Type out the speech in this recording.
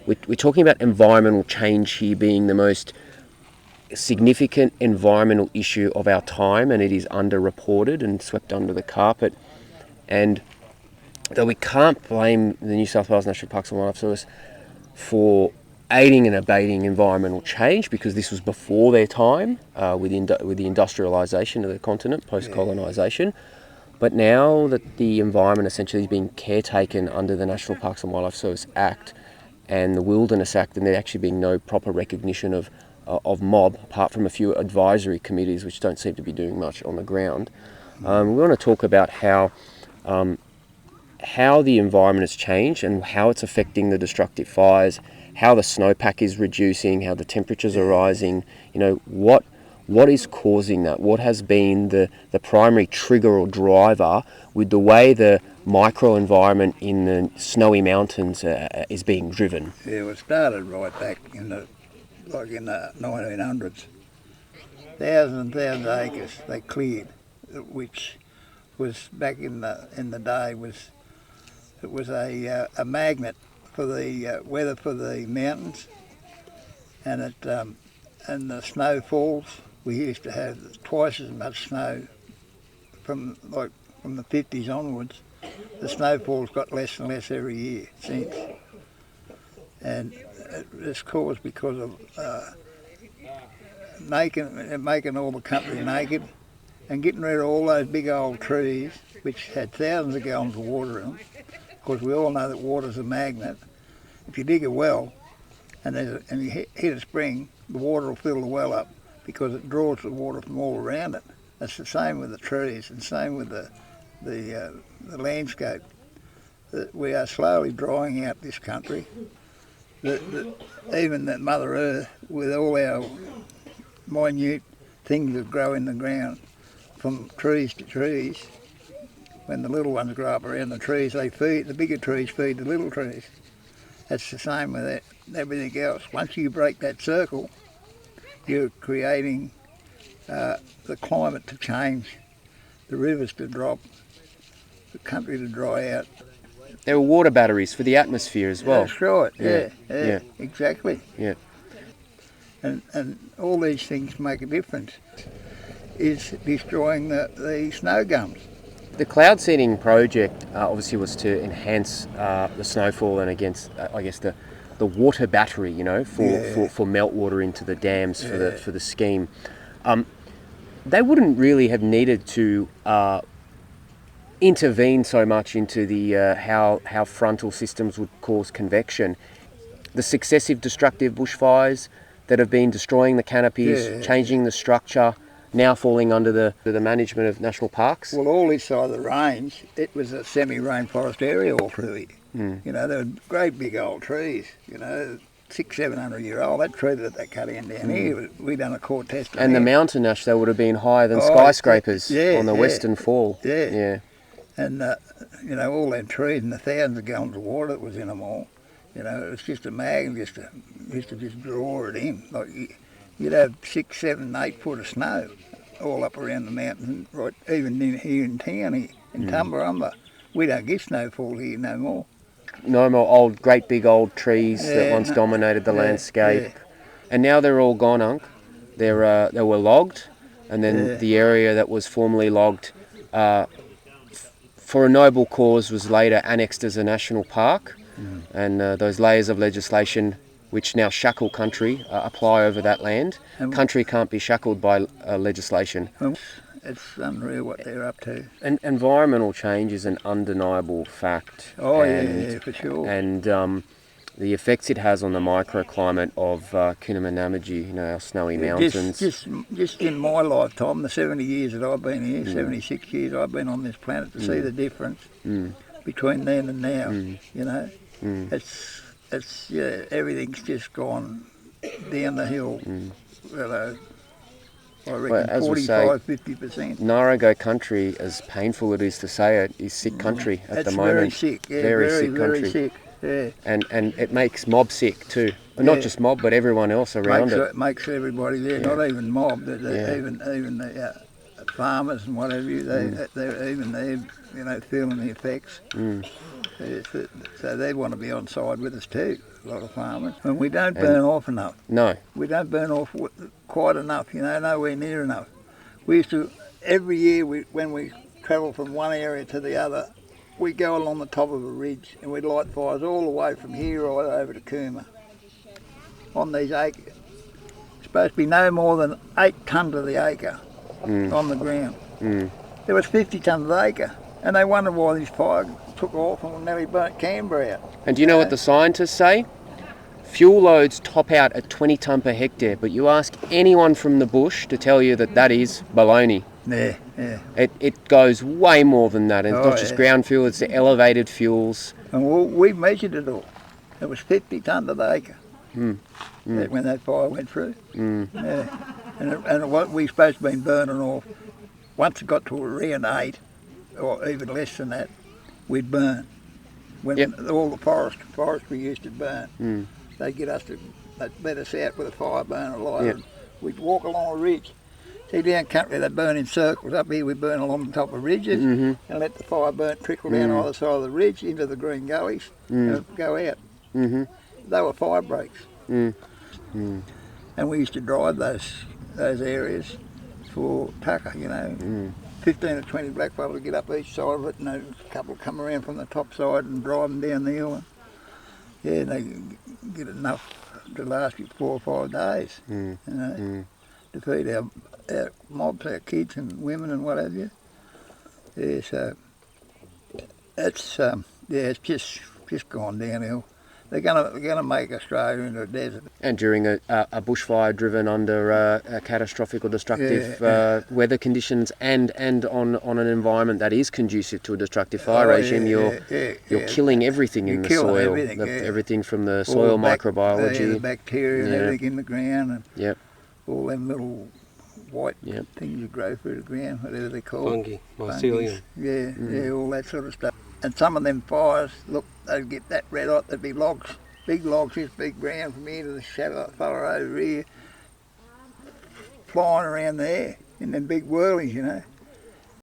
we're talking about environmental change here being the most significant environmental issue of our time, and it is underreported and swept under the carpet. And though we can't blame the New South Wales National Parks and Wildlife Service for aiding and abating environmental change, because this was before their time with the industrialisation of the continent, post-colonisation. But now that the environment essentially is being caretaken under the National Parks and Wildlife Service Act and the Wilderness Act, and there actually being no proper recognition of MOB, apart from a few advisory committees which don't seem to be doing much on the ground, we want to talk about how the environment has changed and how it's affecting the destructive fires, how the snowpack is reducing, how the temperatures are rising. What is causing that? What has been the primary trigger or driver with the way the microenvironment in the snowy mountains is being driven? Yeah, well, it started right back in the 1900s. Thousands and thousands of acres they cleared, which was back in the day it was a magnet for the weather for the mountains, and and the snowfalls. We used to have twice as much snow from the 50s onwards. The snowfalls got less and less every year since, and it's caused because of making all the country naked and getting rid of all those big old trees which had thousands of gallons of water in them. Because we all know that water's a magnet. If you dig a well and you hit a spring, the water will fill the well up because it draws the water from all around it. That's the same with the trees and same with the landscape. We are slowly drying out this country. Even that Mother Earth, with all our minute things that grow in the ground, from trees to trees, when the little ones grow up around the trees, the bigger trees feed the little trees. That's the same with everything else. Once you break that circle, you're creating the climate to change, the rivers to drop, the country to dry out. There were water batteries for the atmosphere as well. That's right, yeah, exactly. Yeah. And all these things make a difference. Is destroying the snow gums. The cloud seeding project obviously was to enhance the snowfall and against, the water battery, for meltwater into the dams for the scheme. They wouldn't really have needed to intervene so much into the how frontal systems would cause convection. The successive destructive bushfires that have been destroying the canopies, changing the structure, now falling under the management of national parks. Well, all this side of the range, it was a semi-rainforest area all through it. There were great big old trees, 600-700 year old. That tree that they cut in down here, we done a court test. And the mountain ash, they would have been higher than skyscrapers on the Western Fall. Yeah. And, all them trees and the thousands of gallons of water that was in them all, it was just a magnet just to draw it in. Like you'd have 6, 7, 8 foot of snow all up around the mountain, right? Even here in town, in Tumbarumba, we don't get snowfall here no more. No more great big old trees that once dominated the landscape, and now they're all gone, Unc. They were logged, and then the area that was formerly logged for a noble cause was later annexed as a national park, and those layers of legislation which now shackle country apply over that land. Country can't be shackled by legislation. It's unreal what they're up to. And environmental change is an undeniable fact. Yeah, for sure. And the effects it has on the microclimate of Coonamanamiji, our snowy mountains. Just in my lifetime, the 70 years that I've been here, 76 years I've been on this planet, to see the difference between then and now, It's everything's just gone down the hill. I reckon 45-50%. Ngarigo country, as painful it is to say it, is sick country at the moment. Very sick, very sick country. Very sick, yeah. And it makes mob sick too. Not just mob, but everyone else around it. Makes everybody there, not even mob, even the farmers and whatever, they're even there, feeling the effects. So they want to be on side with us too, a lot of farmers. And we don't burn off enough. No. We don't burn off quite enough, nowhere near enough. We used to, every year when we travel from one area to the other, we go along the top of a ridge and we'd light fires all the way from here right over to Cooma on these acres. It's supposed to be no more than 8 tonnes to the acre on the ground. There was 50 tonnes of the acre, and they wondered why this fire took off and nearly burnt Canberra out. And do you know what the scientists say? Fuel loads top out at 20 tonne per hectare, but you ask anyone from the bush to tell you that is baloney. Yeah. It goes way more than that. And it's not just ground fuel, it's the elevated fuels. And we measured it all. It was 50 tonne to the acre when that fire went through. Yeah. And what we supposed to have been burning off, once it got to around 8, or even less than that, we'd burn. When all the forest we used to burn, they'd let us out with a fire burner lighter. We'd walk along a ridge. See, down country they burn in circles. Up here we burn along the top of ridges and let the fire trickle down either side of the ridge into the green gullies and go out. They were fire breaks. And we used to drive those areas for tucker, 15 or 20 blackfellas would get up each side of it, and a couple come around from the top side and drive them down the hill. And they get enough to last you 4 or 5 days, to feed our mobs, our kids and women and what have you. Yeah, so it's just gone downhill. They're gonna make Australia into a desert. And during a bushfire driven under a catastrophic or destructive weather conditions and on an environment that is conducive to a destructive fire regime, you're killing everything in the soil. Everything from the soil microbiology. The bacteria and everything in the ground. And all them little white things that grow through the ground, whatever they're called. Fungi, mycelium. Yeah, all that sort of stuff. And some of them fires, look, they'd get that red hot, there'd be logs, big logs, this big ground from here to the shadow of that fella over here, flying around there in them big whirlies,